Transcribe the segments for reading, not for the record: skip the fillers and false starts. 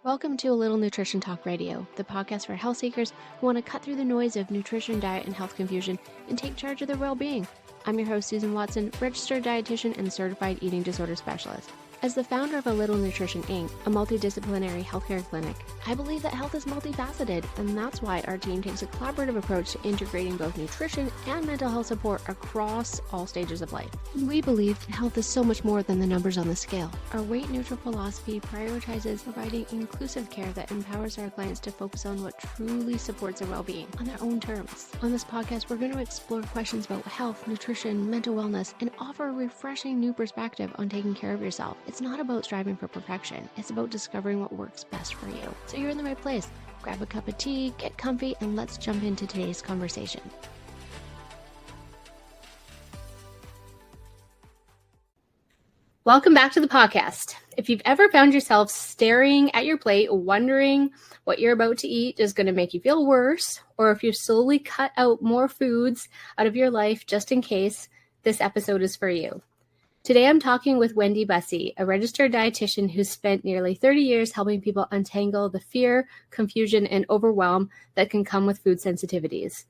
Welcome to A Little Nutrition Talk Radio, the podcast for health seekers who want to cut through the noise of nutrition, diet, and health confusion and take charge of their well-being. I'm your host, Susan Watson, registered dietitian and certified eating disorder specialist. As the founder of A Little Nutrition Inc., a multidisciplinary healthcare clinic, I believe that health is multifaceted, and that's why our team takes a collaborative approach to integrating both nutrition and mental health support across all stages of life. We believe that health is so much more than the numbers on the scale. Our weight-neutral philosophy prioritizes providing inclusive care that empowers our clients to focus on what truly supports their well-being on their own terms. On this podcast, we're going to explore questions about health, nutrition, mental wellness, and offer a refreshing new perspective on taking care of yourself. It's not about striving for perfection. It's about discovering what works best for you. So you're in the right place. Grab a cup of tea, get comfy, and let's jump into today's conversation. Welcome back to the podcast. If you've ever found yourself staring at your plate, wondering what you're about to eat is going to make you feel worse, or if you've slowly cut out more foods out of your life just in case, this episode is for you. Today, I'm talking with Wendy Bussey, a registered dietitian who's spent nearly 30 years helping people untangle the fear, confusion, and overwhelm that can come with food sensitivities.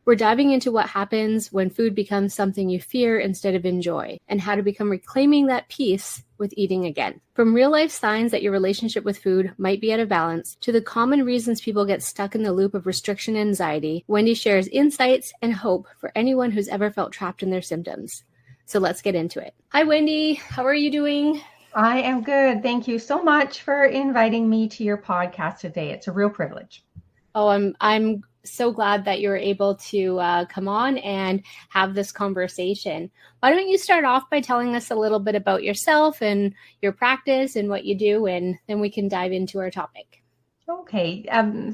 We're diving into what happens when food becomes something you fear instead of enjoy, and how to become reclaiming that peace with eating again. From real-life signs that your relationship with food might be out of balance, to the common reasons people get stuck in the loop of restriction and anxiety, Wendy shares insights and hope for anyone who's ever felt trapped in their symptoms. So let's get into it. Hi, Wendy. How are you doing? I am good. Thank you so much for inviting me to your podcast today. It's a real privilege. Oh, I'm so glad that you're able to come on and have this conversation. Why don't you start off by telling us a little bit about yourself and your practice and what you do, and then we can dive into our topic. Okay,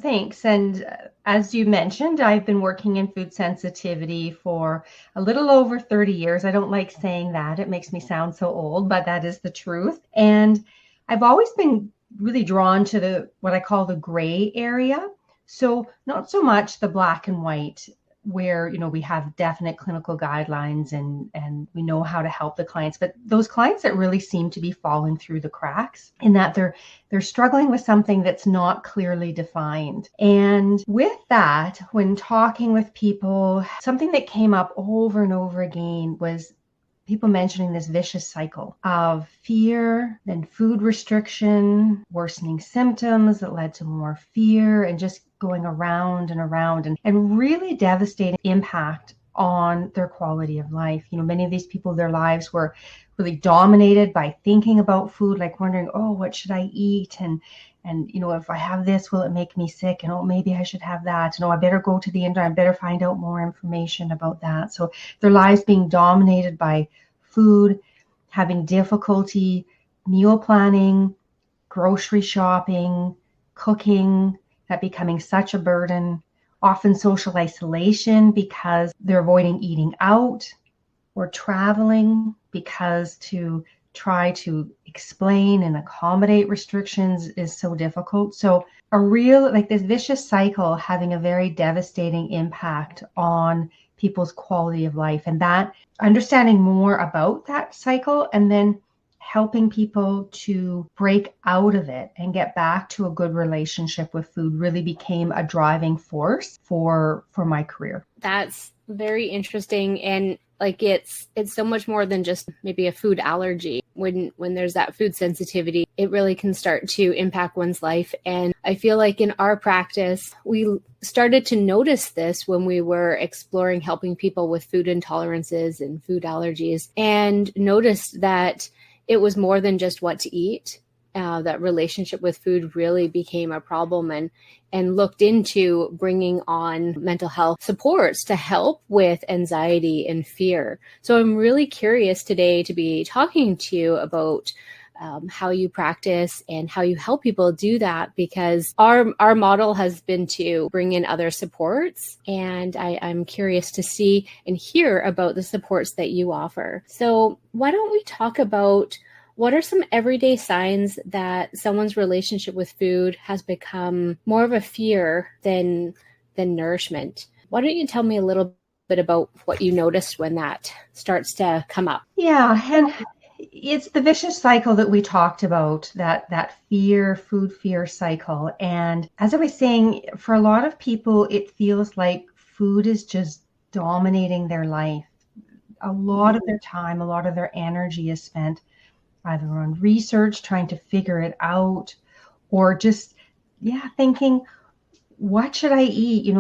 thanks. And as you mentioned, I've been working in food sensitivity for a little over 30 years. I don't like saying that. It makes me sound so old, but that is the truth. And I've always been really drawn to what I call the gray area. So not so much the black and white, where, we have definite clinical guidelines and we know how to help the clients, but those clients that really seem to be falling through the cracks in that they're struggling with something that's not clearly defined. And with that, when talking with people, something that came up over and over again was people mentioning this vicious cycle of fear, then food restriction, worsening symptoms that led to more fear, and just going around and around, and really devastating impact on their quality of life. Many of these people, their lives were really dominated by thinking about food, like wondering, oh, what should I eat? And if I have this, will it make me sick? And oh, maybe I should have that. And I better go to the internet, I better find out more information about that. So their lives being dominated by food, having difficulty meal planning, grocery shopping, cooking, that becoming such a burden, often social isolation because they're avoiding eating out, or traveling because to try to explain and accommodate restrictions is so difficult. So a real, this vicious cycle having a very devastating impact on people's quality of life, and that understanding more about that cycle and then helping people to break out of it and get back to a good relationship with food really became a driving force for my career. That's very interesting. And it's so much more than just maybe a food allergy. When there's that food sensitivity, it really can start to impact one's life. And I feel like in our practice, we started to notice this when we were exploring helping people with food intolerances and food allergies, and noticed that it was more than just what to eat. That relationship with food really became a problem, and looked into bringing on mental health supports to help with anxiety and fear. So I'm really curious today to be talking to you about how you practice and how you help people do that, because our model has been to bring in other supports, and I'm curious to see and hear about the supports that you offer. So why don't we talk about what are some everyday signs that someone's relationship with food has become more of a fear than nourishment? Why don't you tell me a little bit about what you noticed when that starts to come up? Yeah, and It's the vicious cycle that we talked about, that food fear cycle. And as I was saying, for a lot of people, it feels like food is just dominating their life. A lot of their time, a lot of their energy is spent either on research, trying to figure it out, or just, thinking, what should I eat?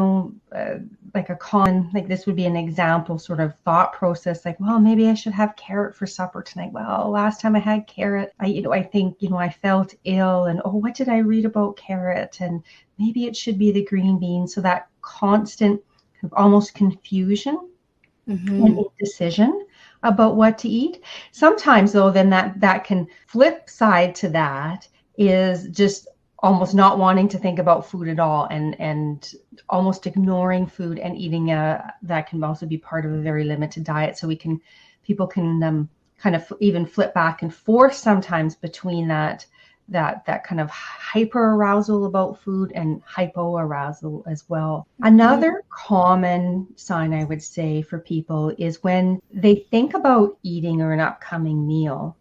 Like a common, like this would be an example sort of thought process, like, well, maybe I should have carrot for supper tonight. Well, last time I had carrot, I think, I felt ill, and oh, what did I read about carrot? And maybe it should be the green bean. So that constant kind of almost confusion and indecision about what to eat. Sometimes though, then that can flip side to that is just almost not wanting to think about food at all, and almost ignoring food and eating that can also be part of a very limited diet. So people can kind of even flip back and forth sometimes between that kind of hyper arousal about food and hypo arousal as well. Another common sign I would say for people is when they think about eating or an upcoming meal,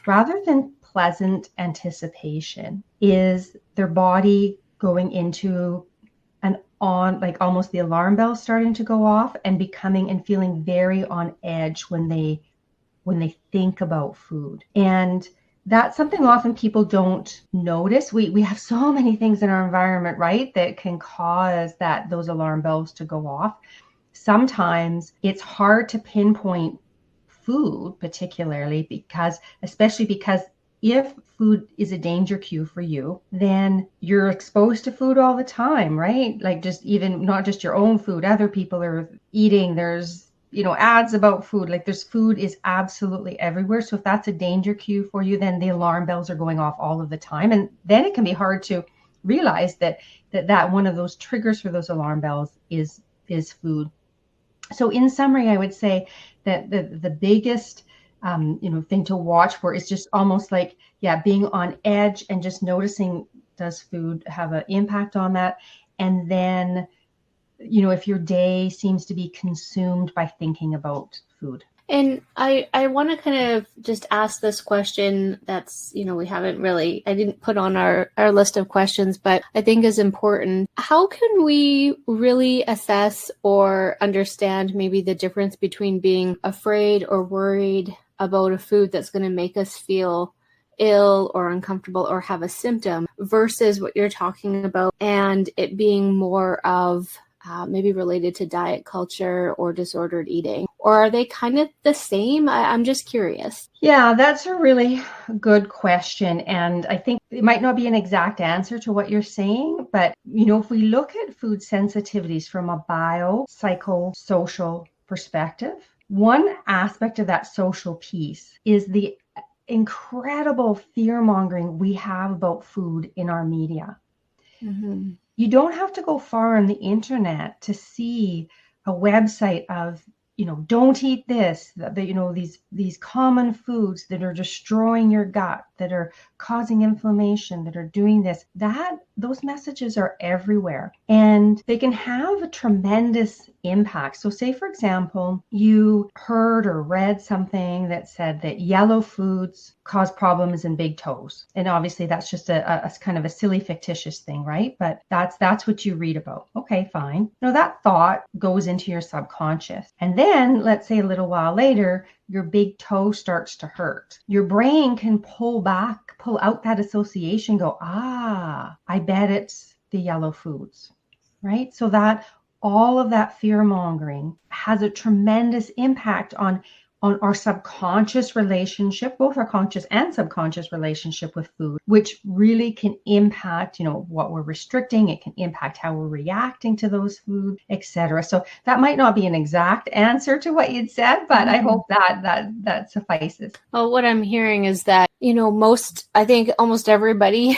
rather than pleasant anticipation, is their body going into like almost the alarm bells starting to go off, and becoming and feeling very on edge when they think about food. And that's something often people don't notice. We have so many things in our environment, right, that can cause those alarm bells to go off. Sometimes it's hard to pinpoint food, particularly especially because if food is a danger cue for you, then you're exposed to food all the time, right? Like just even not just your own food, other people are eating. There's ads about food. Like food is absolutely everywhere. So if that's a danger cue for you, then the alarm bells are going off all of the time. And then it can be hard to realize that one of those triggers for those alarm bells is food. So in summary, I would say that the biggest thing to watch for is just almost like, being on edge and just noticing, does food have an impact on that? And then, if your day seems to be consumed by thinking about food. And I want to kind of just ask this question that's, I didn't put on our list of questions, but I think is important. How can we really assess or understand maybe the difference between being afraid or worried about a food that's going to make us feel ill or uncomfortable or have a symptom versus what you're talking about, and it being more of maybe related to diet culture or disordered eating? Or are they kind of the same? I'm just curious. Yeah, that's a really good question. And I think it might not be an exact answer to what you're saying, but if we look at food sensitivities from a biopsychosocial perspective, one aspect of that social piece is the incredible fear-mongering we have about food in our media. Mm-hmm. You don't have to go far on the internet to see a website of, don't eat this, these common foods that are destroying your gut, that are causing inflammation, that are doing this. Those messages are everywhere, and they can have a tremendous impact. So say, for example, you heard or read something that said that yellow foods cause problems in big toes. And obviously that's just a kind of a silly fictitious thing, right? But that's what you read about. Okay, fine. That thought goes into your subconscious. And then let's say a little while later, your big toe starts to hurt. Your brain can pull out that association, go, I bet it's the yellow foods, right? So that all of that fear mongering has a tremendous impact on our subconscious relationship, both our conscious and subconscious relationship with food, which really can impact, what we're restricting. It can impact how we're reacting to those foods, etc. So that might not be an exact answer to what you'd said, but I hope that suffices. Well, what I'm hearing is that, I think almost everybody,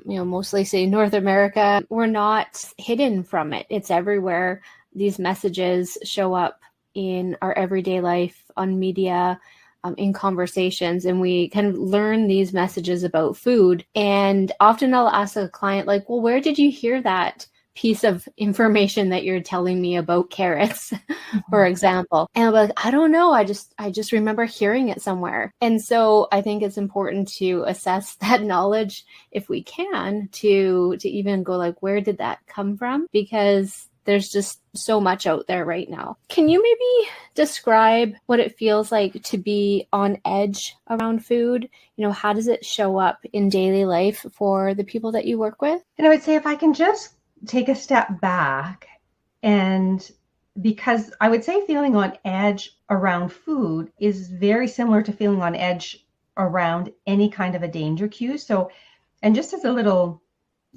mostly say North America, we're not hidden from it. It's everywhere. These messages show up in our everyday life, on media, in conversations, and we kind of learn these messages about food. And often I'll ask a client, like, well, where did you hear that piece of information that you're telling me about carrots, for example. And I'm like, I don't know. I just remember hearing it somewhere. And so I think it's important to assess that knowledge if we can, to even go like, where did that come from? Because there's just so much out there right now. Can you maybe describe what it feels like to be on edge around food? How does it show up in daily life for the people that you work with? And I would say if I can just take a step back, and because I would say feeling on edge around food is very similar to feeling on edge around any kind of a danger cue. So, and just as a little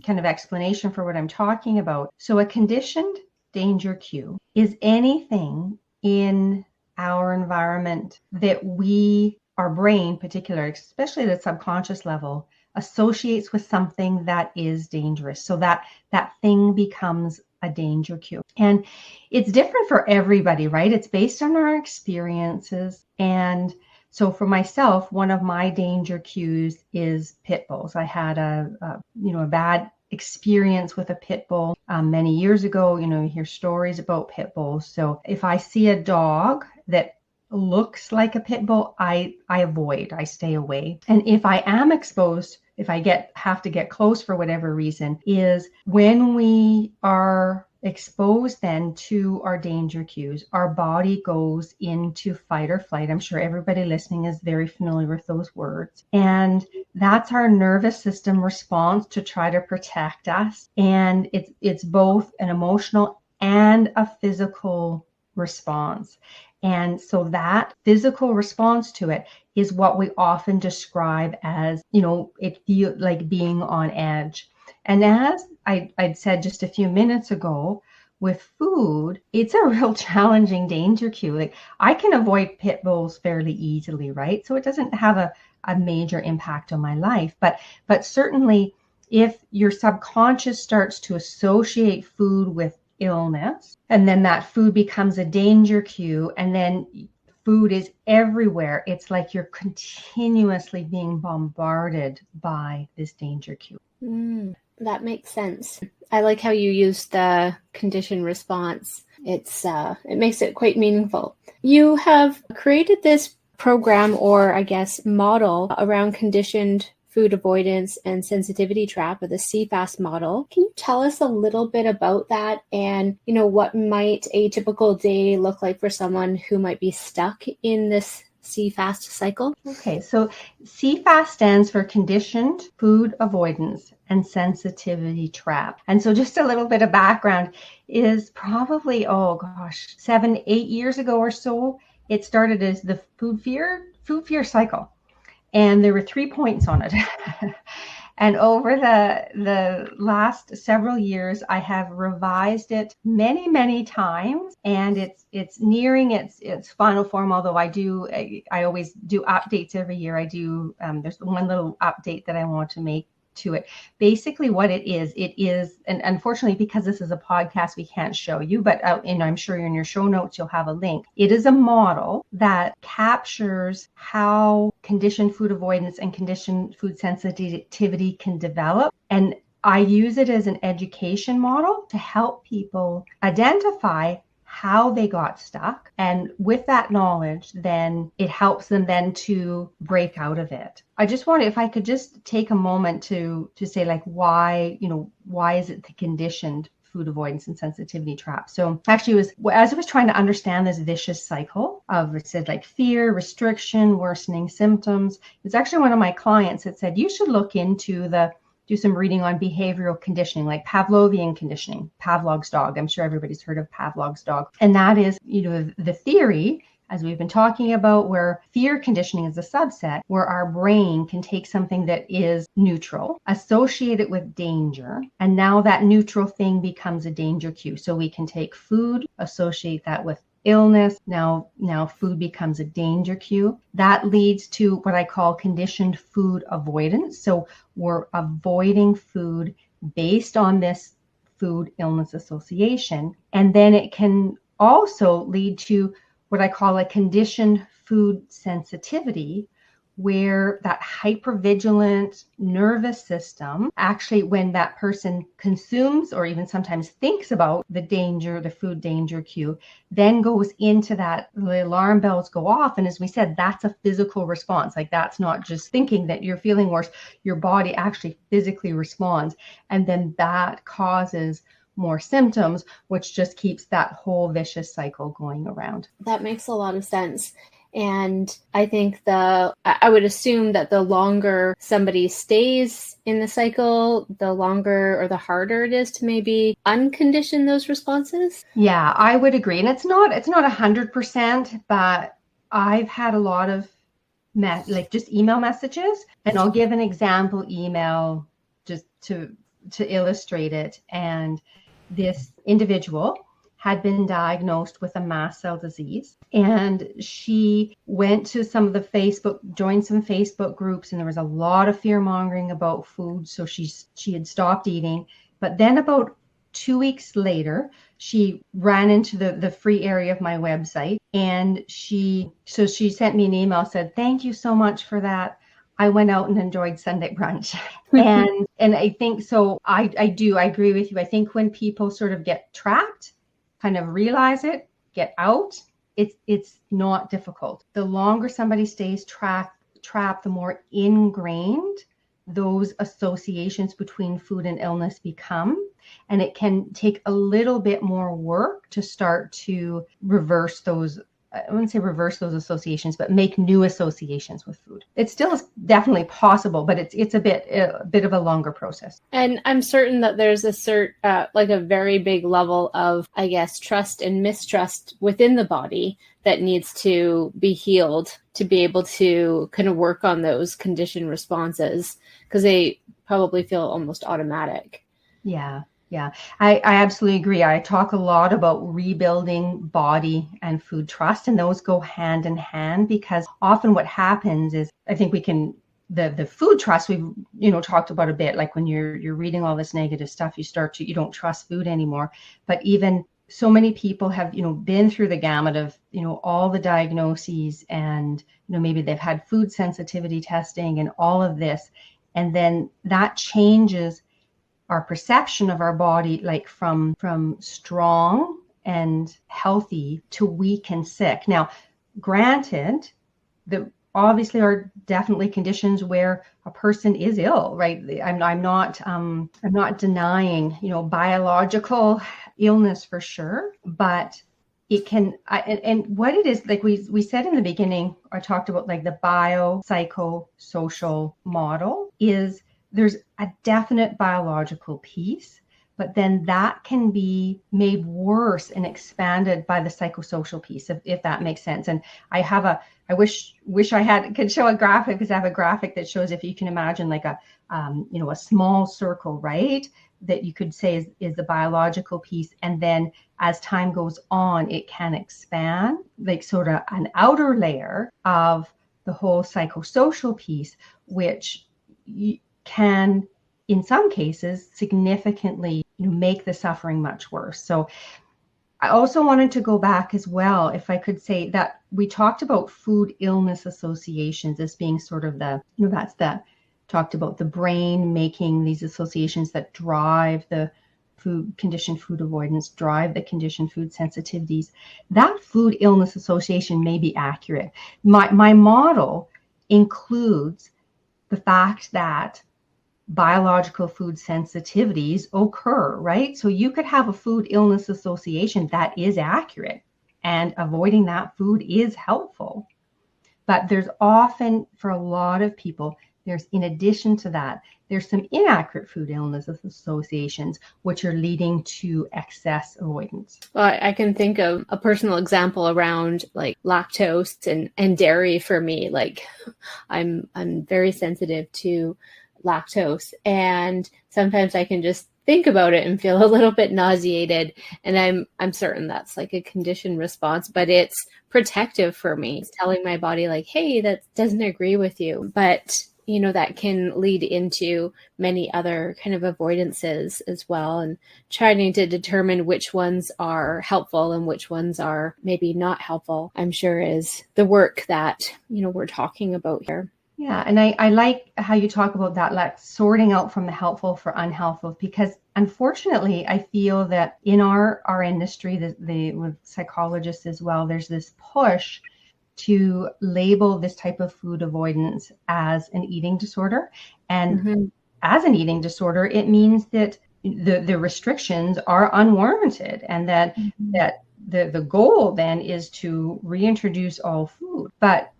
kind of explanation for what I'm talking about. So a conditioned danger cue is anything in our environment that our brain particular, especially at the subconscious level, associates with something that is dangerous. So that thing becomes a danger cue. And it's different for everybody, right? It's based on our experiences. And so for myself, one of my danger cues is pit bulls. I had a bad experience with a pit bull many years ago. You hear stories about pit bulls. So if I see a dog that looks like a pit bull, I avoid, I stay away. And if I am exposed, if I have to get close for whatever reason, is when we are exposed then to our danger cues, our body goes into fight or flight. I'm sure everybody listening is very familiar with those words. And that's our nervous system response to try to protect us. And it's both an emotional and a physical response. And so that physical response to it is what we often describe as, it feels like being on edge. And as I'd said just a few minutes ago, with food, it's a real challenging danger cue. Like I can avoid pit bulls fairly easily, right? So it doesn't have a major impact on my life. But certainly if your subconscious starts to associate food with illness, and then that food becomes a danger cue, and then food is everywhere, it's like you're continuously being bombarded by this danger cue. That makes sense. I like how you use the conditioned response. It makes it quite meaningful. You have created this program, or I guess model, around conditioned food avoidance and sensitivity trap, or the CFAST model. Can you tell us a little bit about that, and what might a typical day look like for someone who might be stuck in this CFAST cycle? Okay, so CFAST stands for Conditioned Food Avoidance and Sensitivity Trap. And so just a little bit of background is probably, 7-8 years ago or so, it started as the food fear cycle. And there were 3 points on it. And over the last several years, I have revised it many, many times, and it's nearing its final form. Although I always do updates every year. I do. There's one little update that I want to make to it. Basically, what it is, and unfortunately, because this is a podcast, we can't show you, but and I'm sure in your show notes you'll have a link. It is a model that captures how conditioned food avoidance and conditioned food sensitivity can develop. And I use it as an education model to help people identify how they got stuck. And with that knowledge, then it helps them then to break out of it. I just wanted, if I could just take a moment to say, like, why is it the conditioned food avoidance and sensitivity trap? So actually, as I was trying to understand this vicious cycle of, it said like fear, restriction, worsening symptoms, it's actually one of my clients that said, you should look into do some reading on behavioral conditioning, like Pavlovian conditioning, Pavlov's dog. I'm sure everybody's heard of Pavlov's dog. And that is, the theory, as we've been talking about, where fear conditioning is a subset, where our brain can take something that is neutral, associate it with danger, and now that neutral thing becomes a danger cue. So we can take food, associate that with illness. Now food becomes a danger cue. That leads to what I call conditioned food avoidance. So we're avoiding food based on this food illness association. And then it can also lead to what I call a conditioned food sensitivity, where that hypervigilant nervous system actually, when that person consumes or even sometimes thinks about the danger, the food danger cue, then goes into that, the alarm bells go off. And as we said, that's a physical response. Like, that's not just thinking that you're feeling worse. Your body actually physically responds. And then that causes more symptoms, which just keeps that whole vicious cycle going around. That makes a lot of sense. And I think I would assume that the longer somebody stays in the cycle, the longer or the harder it is to maybe uncondition those responses. Yeah, I would agree. And it's not 100%, but I've had a lot of just email messages, and I'll give an example email just to illustrate it. And this individual had been diagnosed with a mast cell disease, and she went to joined some Facebook groups, and there was a lot of fear mongering about food. So she had stopped eating, but then about 2 weeks later, she ran into the free area of my website, and she sent me an email, said, "Thank you so much for that. I went out and enjoyed Sunday brunch." and I think so. I agree with you. I think when people sort of get trapped, kind of realize it, get out, it's not difficult. The longer somebody stays trapped, the more ingrained those associations between food and illness become. And it can take a little bit more work to start to reverse those. I wouldn't say reverse those associations, but make new associations with food. It still is definitely possible, but it's a bit of a longer process. And I'm certain that there's a very big level of, I guess, trust and mistrust within the body that needs to be healed to be able to kind of work on those conditioned responses, because they probably feel almost automatic. Yeah. Yeah, I absolutely agree. I talk a lot about rebuilding body and food trust, and those go hand in hand, because often what happens is, I think the food trust we've talked about a bit, like when you're reading all this negative stuff, you don't trust food anymore. But even so many people have been through the gamut of all the diagnoses, and maybe they've had food sensitivity testing and all of this, and then that changes our perception of our body, like from strong and healthy to weak and sick. Now, granted, there obviously are definitely conditions where a person is ill, right? I'm not denying, biological illness for sure, but it can, and what it is, like we said in the beginning, I talked about like the biopsychosocial model is, there's a definite biological piece, but then that can be made worse and expanded by the psychosocial piece, if that makes sense. And I wish I could show a graphic, because I have a graphic that shows, if you can imagine like a small circle, right? That you could say is the biological piece. And then as time goes on, it can expand, like sort of an outer layer of the whole psychosocial piece, which can, in some cases, significantly make the suffering much worse. So I also wanted to go back as well, if I could say, that we talked about food illness associations as being sort of talked about the brain making these associations that drive the conditioned food avoidance, drive the conditioned food sensitivities. That food illness association may be accurate. My model includes the fact that biological food sensitivities occur, right? So you could have a food illness association that is accurate, and avoiding that food is helpful. But there's often, for a lot of people, in addition to that, there's some inaccurate food illness associations, which are leading to excess avoidance. Well, I can think of a personal example around like lactose and dairy for me. Like I'm very sensitive to lactose, and sometimes I can just think about it and feel a little bit nauseated, and I'm certain that's like a conditioned response, but it's protective for me. It's telling my body like, hey, that doesn't agree with you. But that can lead into many other kind of avoidances as well, and trying to determine which ones are helpful and which ones are maybe not helpful, I'm sure is the work that we're talking about here. Yeah, and I like how you talk about that, like sorting out from the helpful for unhelpful, because unfortunately, I feel that in our industry, with psychologists as well, there's this push to label this type of food avoidance as an eating disorder. And Mm-hmm. as an eating disorder, it means that the restrictions are unwarranted, and that Mm-hmm. that the goal then is to reintroduce all food. But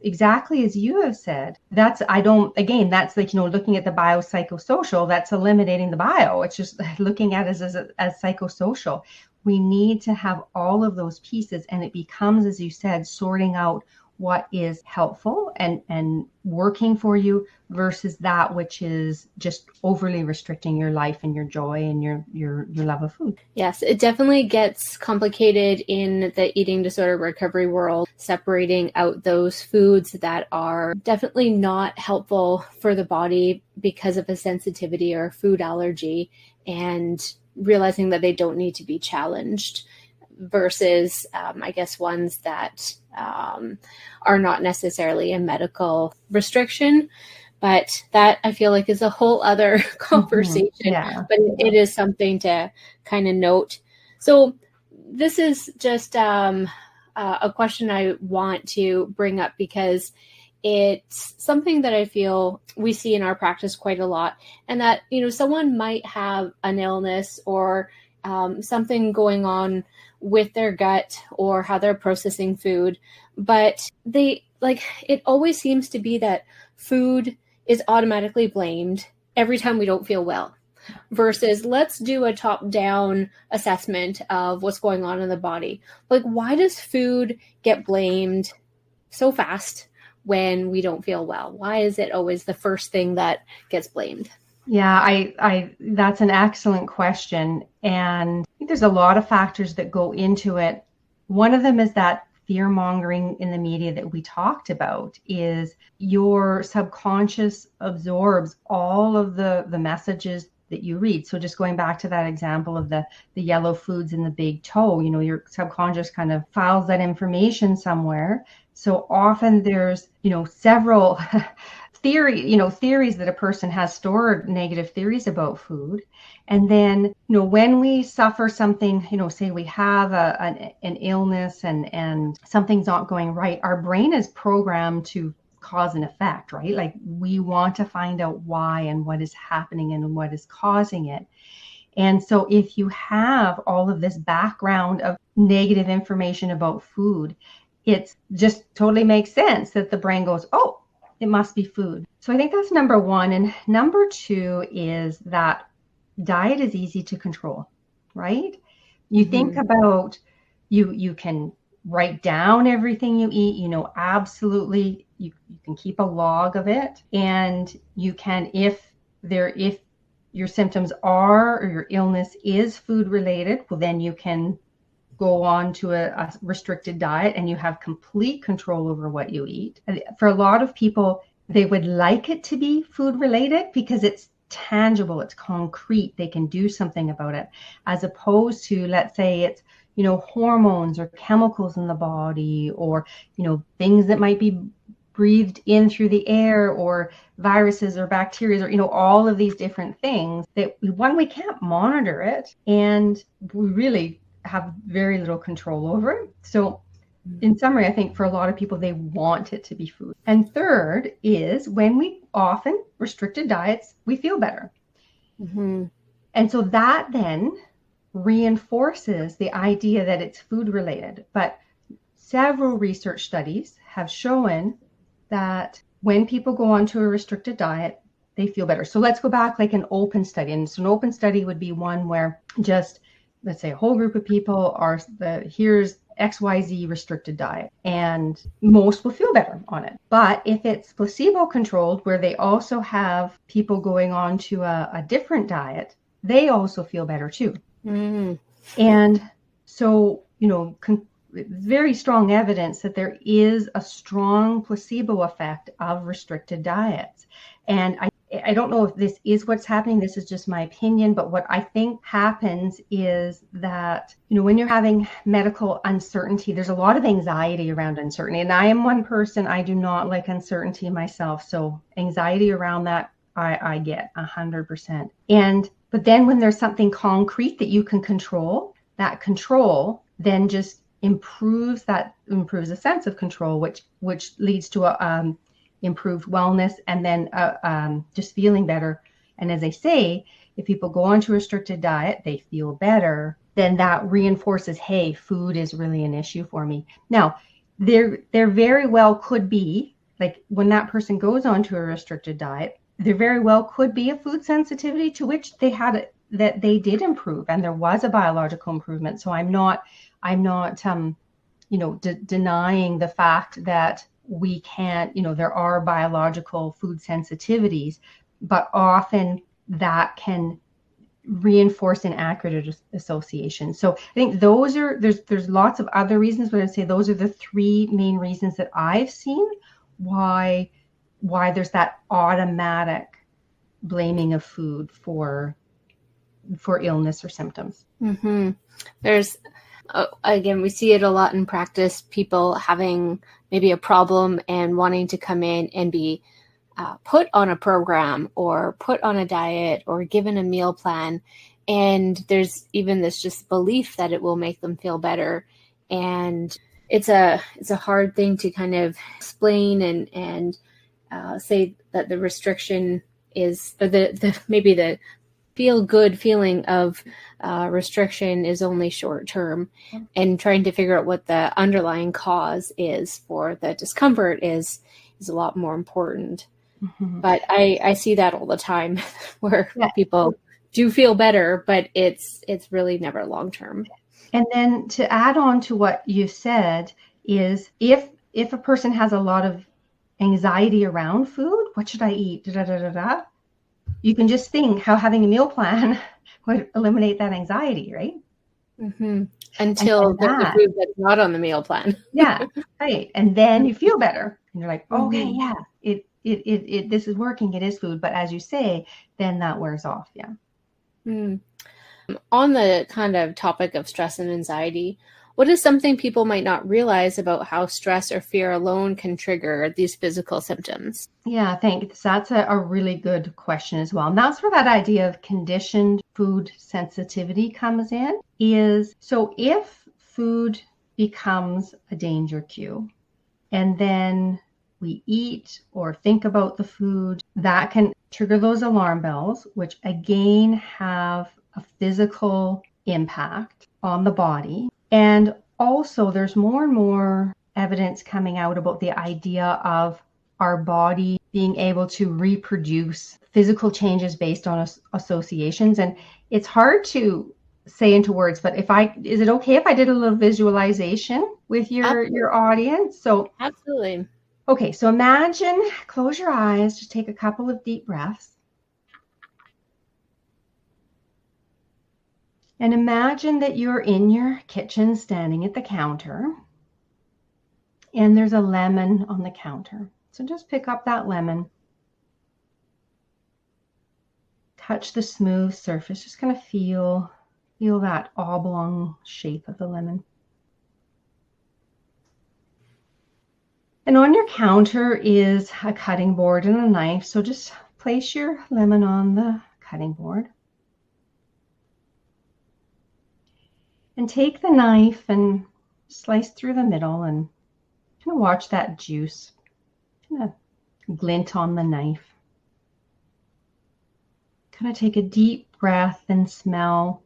exactly as you have said, that's I don't again that's like, looking at the biopsychosocial, that's eliminating the bio. It's just looking at it as psychosocial. We need to have all of those pieces, and it becomes, as you said, sorting out what is helpful and working for you versus that which is just overly restricting your life and your joy and your love of food. Yes, it definitely gets complicated in the eating disorder recovery world, separating out those foods that are definitely not helpful for the body because of a sensitivity or a food allergy, and realizing that they don't need to be challenged versus, I guess, ones that are not necessarily a medical restriction. But that, I feel like, is a whole other conversation. Yeah. But it is something to kind of note. So this is just a question I want to bring up because it's something that I feel we see in our practice quite a lot. And that, someone might have an illness or something going on with their gut or how they're processing food, but it always seems to be that food is automatically blamed every time we don't feel well, versus let's do a top-down assessment of what's going on in the body. Like, why does food get blamed so fast when we don't feel well? Why is it always the first thing that gets blamed? Yeah, I that's an excellent question. And I think there's a lot of factors that go into it. One of them is that fear mongering in the media that we talked about. Is your subconscious absorbs all of the messages that you read. So just going back to that example of the yellow foods in the big toe, your subconscious kind of files that information somewhere. So often there's, several theories that a person has stored, negative theories about food. And then, when we suffer something, say we have an illness and something's not going right, our brain is programmed to cause and effect, right? Like, we want to find out why and what is happening and what is causing it. And so if you have all of this background of negative information about food, it just totally makes sense that the brain goes, oh, it must be food. So I think that's number one. And number two is that diet is easy to control, right? You think about, you can write down everything you eat, absolutely. You can keep a log of it, and you can, if your symptoms are, or your illness is food related, well, then you can go on to a restricted diet and you have complete control over what you eat. For a lot of people, they would like it to be food related because it's tangible, it's concrete, they can do something about it, as opposed to, let's say it's, hormones or chemicals in the body, or, things that might be breathed in through the air, or viruses or bacteria, or, all of these different things that we can't monitor it, and we really have very little control over it. So in summary, I think for a lot of people, they want it to be food. And third is, when we often restricted diets, we feel better. Mm-hmm. And so that then reinforces the idea that it's food related. But several research studies have shown that when people go onto a restricted diet, they feel better. So let's go back like an open study. And so an open study would be one where just, let's say, a whole group of people here's XYZ restricted diet, and most will feel better on it. But if it's placebo controlled, where they also have people going on to a different diet, they also feel better too. Mm-hmm. And so, very strong evidence that there is a strong placebo effect of restricted diets. And I don't know if this is what's happening. This is just my opinion. But what I think happens is that, when you're having medical uncertainty, there's a lot of anxiety around uncertainty. And I am one person, I do not like uncertainty myself. So anxiety around that, I get 100%. But then when there's something concrete that you can control, that control then just improves a sense of control, which leads to a improved wellness, and then just feeling better. And as I say, if people go onto a restricted diet, they feel better, then that reinforces, hey, food is really an issue for me. Now, there very well could be, like when that person goes onto a restricted diet, there very well could be a food sensitivity to which that they did improve, and there was a biological improvement. So I'm not denying the fact that we can't, there are biological food sensitivities, but often that can reinforce inaccurate association. So I think there's lots of other reasons, but I'd say those are the three main reasons that I've seen why there's that automatic blaming of food for illness or symptoms. Mm-hmm. There's again, we see it a lot in practice, people having maybe a problem and wanting to come in and be put on a program or put on a diet or given a meal plan. And there's even this just belief that it will make them feel better. And it's a hard thing to kind of explain and say that the restriction is, or maybe the feel good feeling of restriction is only short term, and trying to figure out what the underlying cause is for the discomfort is a lot more important. Mm-hmm. But I see that all the time where people do feel better, but it's really never long term. And then to add on to what you said is if a person has a lot of anxiety around food, what should I eat? You can just think how having a meal plan would eliminate that anxiety, right? Mm-hmm. Until there's a food that's not on the meal plan. Yeah, right. And then you feel better. And you're like, okay, yeah, it this is working. It is food. But as you say, then that wears off. Yeah. Mm. On the kind of topic of stress and anxiety, what is something people might not realize about how stress or fear alone can trigger these physical symptoms? Yeah, thanks. That's a really good question as well. And that's where that idea of conditioned food sensitivity comes in. So if food becomes a danger cue, and then we eat or think about the food, that can trigger those alarm bells, which again have a physical impact on the body. And also there's more and more evidence coming out about the idea of our body being able to reproduce physical changes based on associations. And it's hard to say into words, but is it okay if I did a little visualization with your audience? So absolutely. Okay, so imagine, close your eyes, just take a couple of deep breaths. And imagine that you're in your kitchen standing at the counter, and there's a lemon on the counter. So just pick up that lemon, touch the smooth surface, just kind of feel that oblong shape of the lemon. And on your counter is a cutting board and a knife. So just place your lemon on the cutting board. And take the knife and slice through the middle and kind of watch that juice kind of glint on the knife. Kind of take a deep breath and smell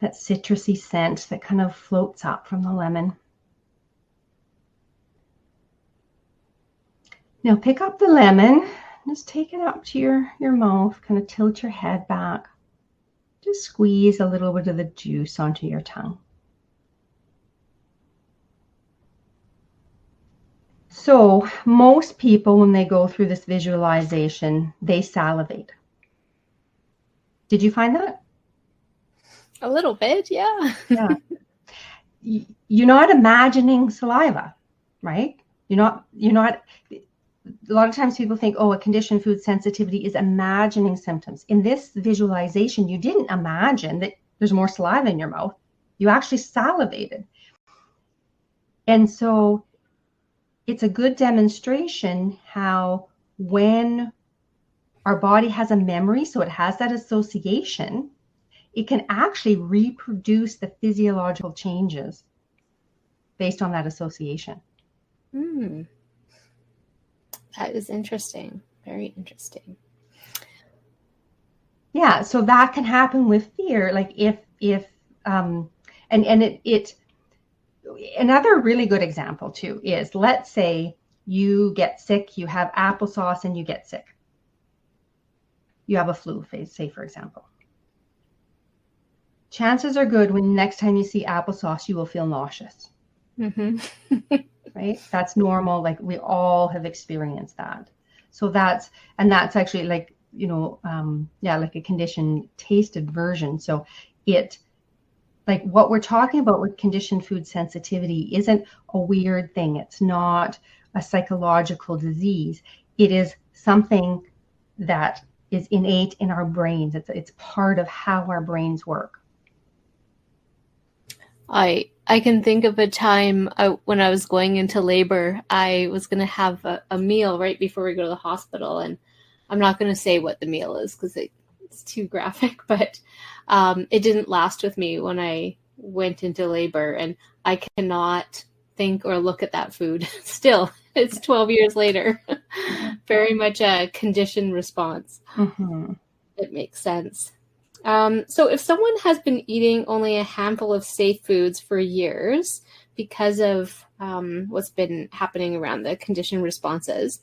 that citrusy scent that kind of floats up from the lemon. Now pick up the lemon, just take it up to your mouth, kind of tilt your head back. Just squeeze a little bit of the juice onto your tongue. So most people, when they go through this visualization, they salivate. Did you find that? A little bit, yeah. Yeah. You're not imagining saliva, right? You're not a lot of times people think, oh, a conditioned food sensitivity is imagining symptoms. In this visualization, you didn't imagine that there's more saliva in your mouth. You actually salivated. And so it's a good demonstration how when our body has a memory, so it has that association, it can actually reproduce the physiological changes based on that association. That is interesting. Very interesting. Yeah, so that can happen with fear. Like if another really good example too is, let's say you get sick, you have applesauce and you get sick. You have a flu, say for example. Chances are good when next time you see applesauce, you will feel nauseous. Right? That's normal. Like we all have experienced that. So that's actually like, like a conditioned taste aversion. So it, like what we're talking about with conditioned food sensitivity isn't a weird thing. It's not a psychological disease. It is something that is innate in our brains. It's part of how our brains work. I can think of a time when I was going into labor. I was going to have a meal right before we go to the hospital, and I'm not going to say what the meal is because it's too graphic, but it didn't last with me when I went into labor, and I cannot think or look at that food still. It's 12 years later. Very much a conditioned response. It makes sense. So if someone has been eating only a handful of safe foods for years because of what's been happening around the conditioned responses,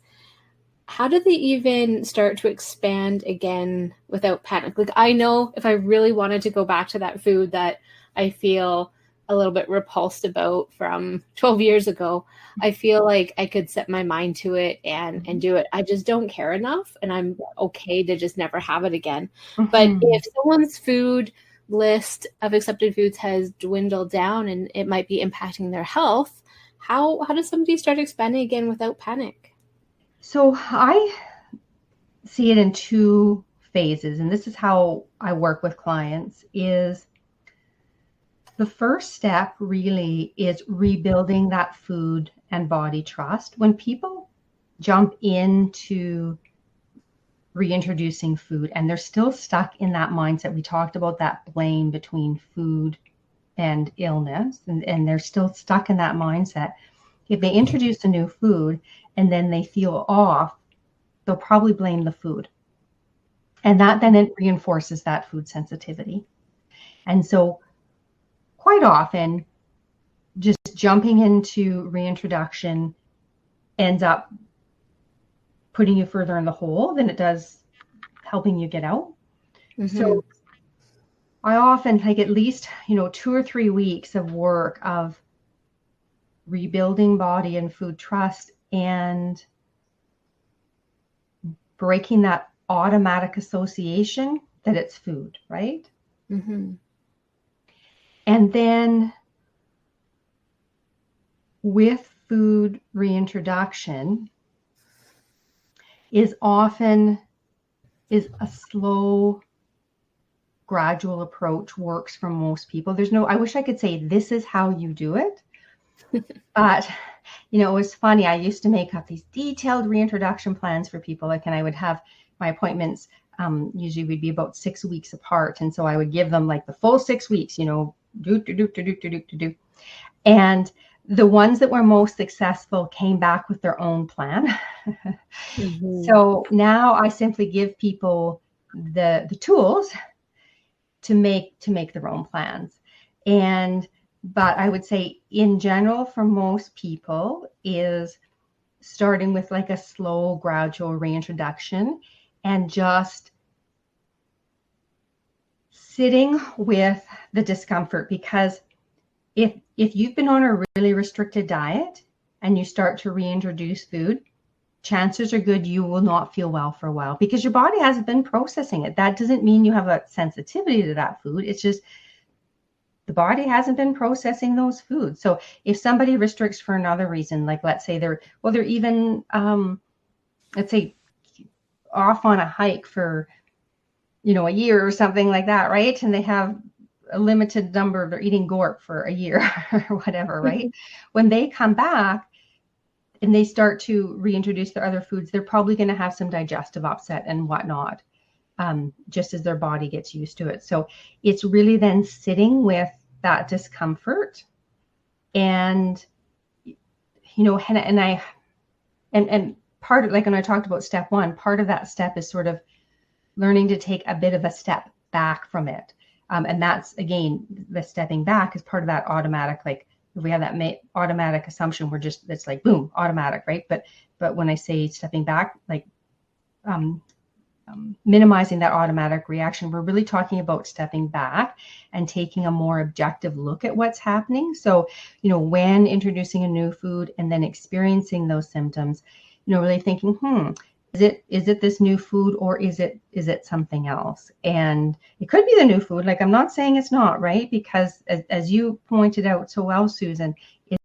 how do they even start to expand again without panic? Like, I know if I really wanted to go back to that food that I feel a little bit repulsed about from 12 years ago, I feel like I could set my mind to it and do it. I just don't care enough, and I'm okay to just never have it again. But if someone's food list of accepted foods has dwindled down and it might be impacting their health, how does somebody start expanding again without panic? So I see it in two phases, and this is how I work with clients. Is the first step really is rebuilding that food and body trust. When people jump into reintroducing food and they're still stuck in that mindset, we talked about that blame between food and illness, and they're still stuck in that mindset. If they introduce a new food and then they feel off, they'll probably blame the food. And that then it reinforces that food sensitivity. And so quite often, just jumping into reintroduction ends up putting you further in the hole than it does helping you get out. So I often take at least, 2 or 3 weeks of work of rebuilding body and food trust and breaking that automatic association that it's food, right? And then with food reintroduction is a slow, gradual approach, works for most people. I wish I could say this is how you do it. But, it was funny. I used to make up these detailed reintroduction plans for people. And I would have my appointments, usually we'd be about 6 weeks apart. And so I would give them like the full 6 weeks, do. And the ones that were most successful came back with their own plan. So now I simply give people the tools to make their own plans. But I would say in general, for most people, is starting with like a slow, gradual reintroduction and just sitting with the discomfort. Because if you've been on a really restricted diet and you start to reintroduce food, chances are good you will not feel well for a while because your body hasn't been processing it. That doesn't mean you have a sensitivity to that food. It's just the body hasn't been processing those foods. So if somebody restricts for another reason, like let's say they're even let's say, off on a hike for, a year or something like that, right? And they have a limited number, they're eating gorp for a year or whatever, right? When they come back and they start to reintroduce their other foods, they're probably going to have some digestive upset and whatnot, just as their body gets used to it. So it's really then sitting with that discomfort and, and part of, like when I talked about step one, part of that step is sort of learning to take a bit of a step back from it. And that's, again, the stepping back is part of that automatic, like if we have that automatic assumption, we're just, it's like, boom, automatic, right? But when I say stepping back, like minimizing that automatic reaction, we're really talking about stepping back and taking a more objective look at what's happening. So, when introducing a new food and then experiencing those symptoms, really thinking, is it this new food, or is it something else? And it could be the new food. Like, I'm not saying it's not, right? Because as you pointed out so well, Susan,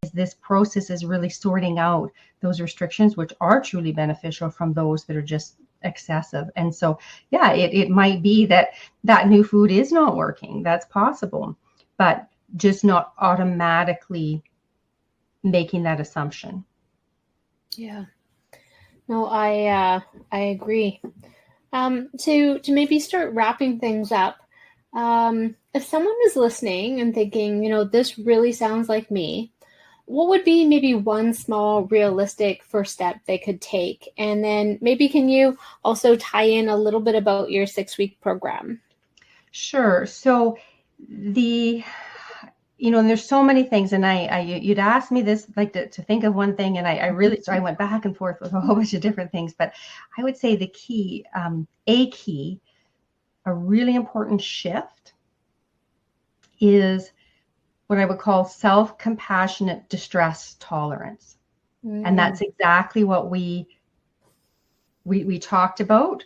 is this process is really sorting out those restrictions, which are truly beneficial, from those that are just excessive. And so, yeah, it might be that new food is not working. That's possible, but just not automatically making that assumption. Yeah. No, I agree. To maybe start wrapping things up, if someone is listening and thinking, this really sounds like me, what would be maybe one small realistic first step they could take? And then maybe can you also tie in a little bit about your 6-week program? Sure. So and there's so many things, and you'd asked me this, like to think of one thing, and I really, so I went back and forth with a whole bunch of different things, but I would say the key, a really important shift is what I would call self-compassionate distress tolerance. And that's exactly what we talked about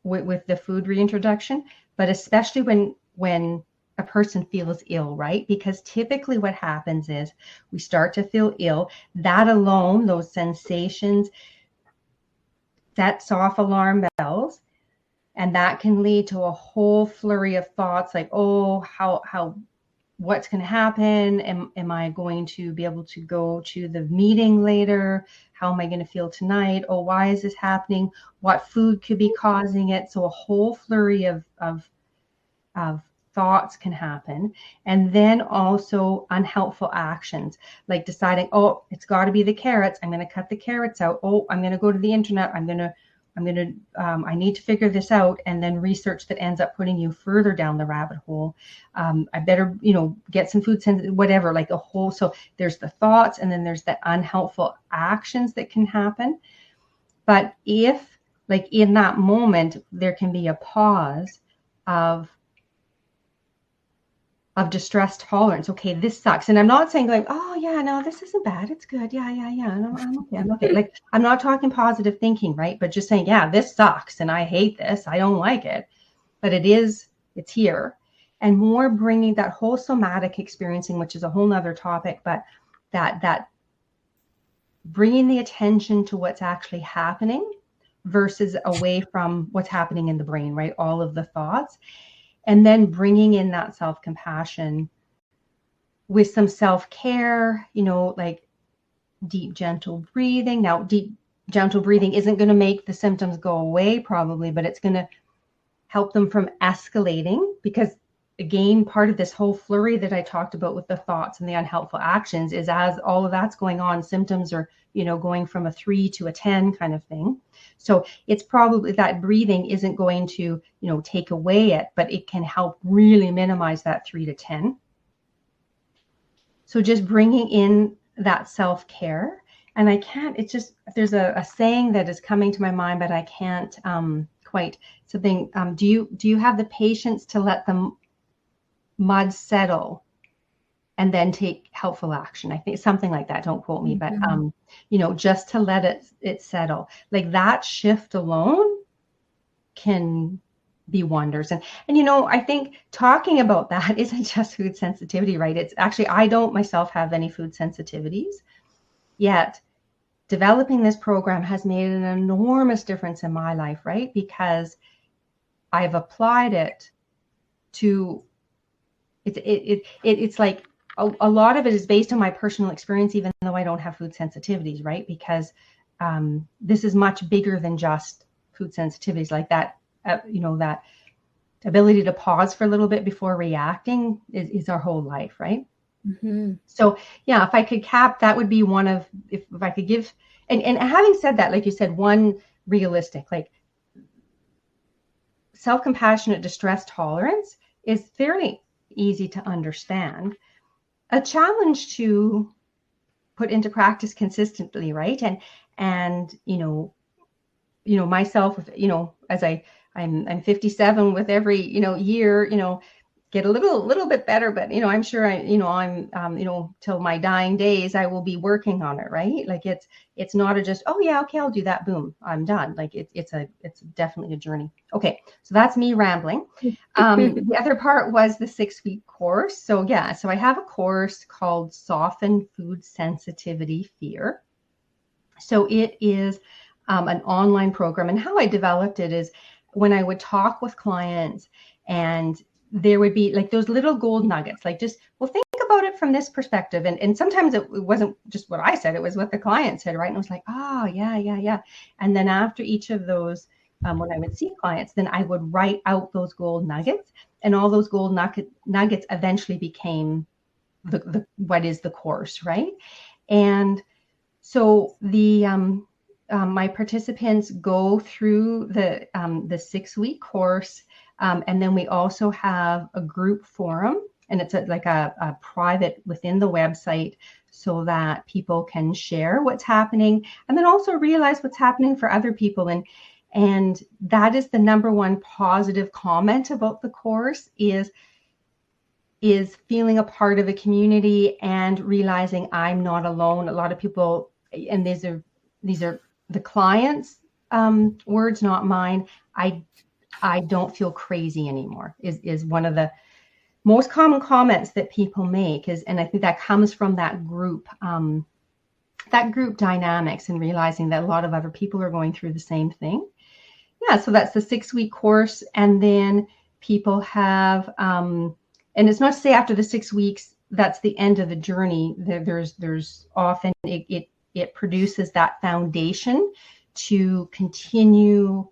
with the food reintroduction, but especially when a person feels ill, right? Because typically what happens is we start to feel ill. That alone, those sensations, sets off alarm bells, and that can lead to a whole flurry of thoughts like, oh, how what's going to happen? Am I going to be able to go to the meeting later? How am I going to feel tonight? Oh, why is this happening? What food could be causing it? So a whole flurry of thoughts can happen. And then also unhelpful actions, like deciding, oh, it's got to be the carrots. I'm going to cut the carrots out. Oh, I'm going to go to the internet. I need to figure this out. And then research that ends up putting you further down the rabbit hole. I better, get some food sensitive, whatever, like a whole. So there's the thoughts, and then there's the unhelpful actions that can happen. But if, like, in that moment, there can be a pause of distress tolerance. Okay, this sucks. And I'm not saying like, oh yeah, no, this isn't bad. It's good. Yeah. No, I'm okay. Like, I'm not talking positive thinking, right? But just saying, yeah, this sucks and I hate this. I don't like it, but it's here. And more bringing that whole somatic experiencing, which is a whole nother topic, but that bringing the attention to what's actually happening versus away from what's happening in the brain, right? All of the thoughts. And then bringing in that self-compassion with some self-care, like deep, gentle breathing. Now, deep, gentle breathing isn't going to make the symptoms go away probably, but it's going to help them from escalating, because again, part of this whole flurry that I talked about with the thoughts and the unhelpful actions is, as all of that's going on, symptoms are, going from a 3 to a 10 kind of thing. So it's probably that breathing isn't going to, take away it, but it can help really minimize that 3 to 10. So just bringing in that self-care. And there's a saying that is coming to my mind, but I can't quite something. Do you have the patience to let the mud settle and then take helpful action? I think something like that. Don't quote me, but just to let it settle. Like, that shift alone can be wonders. And I think talking about that isn't just food sensitivity, right? It's actually, I don't myself have any food sensitivities, yet developing this program has made an enormous difference in my life, right? Because I've applied it to it's like a lot of it is based on my personal experience, even though I don't have food sensitivities, right? Because this is much bigger than just food sensitivities, like that, that ability to pause for a little bit before reacting is our whole life, right? Mm-hmm. So yeah, if I could cap, that would be one of, if I could give, and having said that, like you said, one realistic, like self-compassionate distress tolerance is fairly easy to understand. A challenge to put into practice consistently, right? And myself, as I'm 57, with every year, get a little bit better, but I'm sure I'm till my dying days I will be working on it, right? Like it's not a just, oh yeah, okay, I'll do that, boom, I'm done. Like it's definitely a journey. Okay, so that's me rambling. The other part was the 6-week course. So I have a course called Soften Food Sensitivity Fear. So it is an online program, and how I developed it is when I would talk with clients, and there would be like those little gold nuggets, like just, well, think about it from this perspective. And sometimes it wasn't just what I said, it was what the client said, right? And it was like, oh, yeah. And then after each of those, when I would see clients, then I would write out those gold nuggets, and all those gold nuggets eventually became the what is the course, right? And so my participants go through the 6-week course, and then we also have a group forum, and it's like a private within the website, so that people can share what's happening, and then also realize what's happening for other people. And that is the number one positive comment about the course is feeling a part of a community and realizing I'm not alone. A lot of people, and these are the clients' words, not mine. I don't feel crazy anymore is one of the most common comments that people make, and I think that comes from that group dynamics, and realizing that a lot of other people are going through the same thing. Yeah, so that's the 6-week course, and then people have, and it's not to say after the 6 weeks that's the end of the journey. There's often it produces that foundation to continue,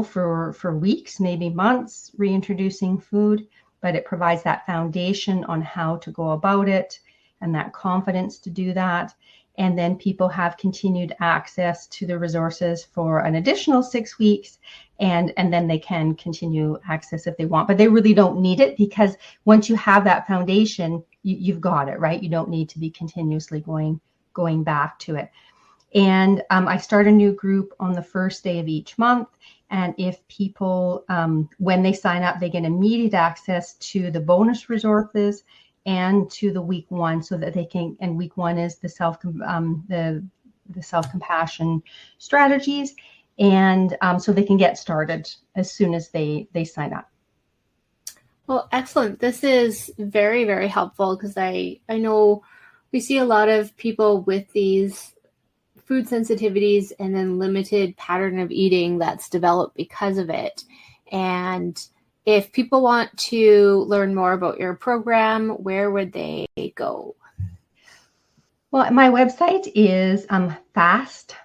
for weeks, maybe months, reintroducing food, but it provides that foundation on how to go about it and that confidence to do that. And then people have continued access to the resources for an additional 6 weeks, and then they can continue access if they want, but they really don't need it, because once you have that foundation, you've got it, right? You don't need to be continuously going back to it. And I start a new group on the first day of each month. And if people, when they sign up, they get immediate access to the bonus resources and to the week one, so that they can, and week one is the self-compassion strategies. And so they can get started as soon as they sign up. Well, excellent. This is very, very helpful, because I know we see a lot of people with these food sensitivities and then limited pattern of eating that's developed because of it. And if people want to learn more about your program, where would they go? Well, my website is Fast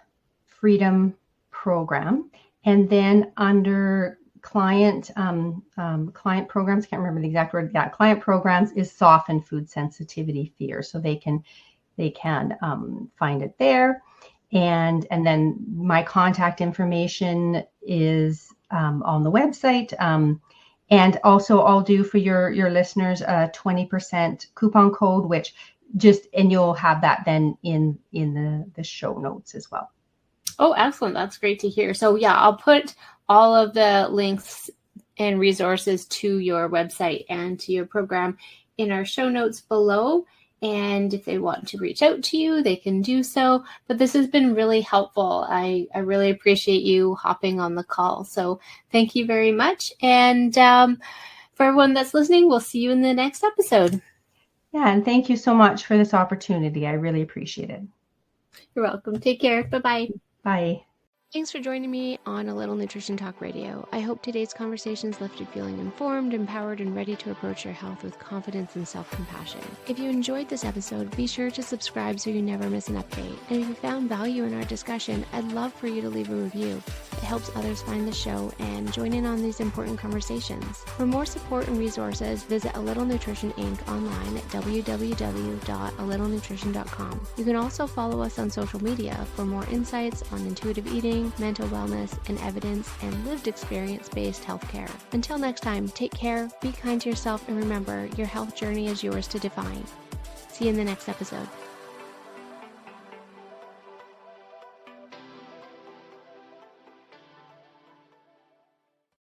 Freedom Program, and then under client programs, can't remember the exact word. Yeah, client programs is Soften Food Sensitivity Fear, so they can find it there. And then my contact information is on the website. And also I'll do for your listeners a 20% coupon code, which and you'll have that then in the show notes as well. Oh, excellent. That's great to hear. So yeah, I'll put all of the links and resources to your website and to your program in our show notes below. And if they want to reach out to you, they can do so. But this has been really helpful. I really appreciate you hopping on the call. So thank you very much. And for everyone that's listening, we'll see you in the next episode. Yeah, and thank you so much for this opportunity. I really appreciate it. You're welcome. Take care. Bye-bye. Bye. Thanks for joining me on A Little Nutrition Talk Radio. I hope today's conversations left you feeling informed, empowered, and ready to approach your health with confidence and self-compassion. If you enjoyed this episode, be sure to subscribe so you never miss an update. And if you found value in our discussion, I'd love for you to leave a review. It helps others find the show and join in on these important conversations. For more support and resources, visit A Little Nutrition Inc. online at www.alittlenutrition.com. You can also follow us on social media for more insights on intuitive eating, mental wellness, and evidence and lived experience-based healthcare. Until next time, take care, be kind to yourself, and remember, your health journey is yours to define. See you in the next episode.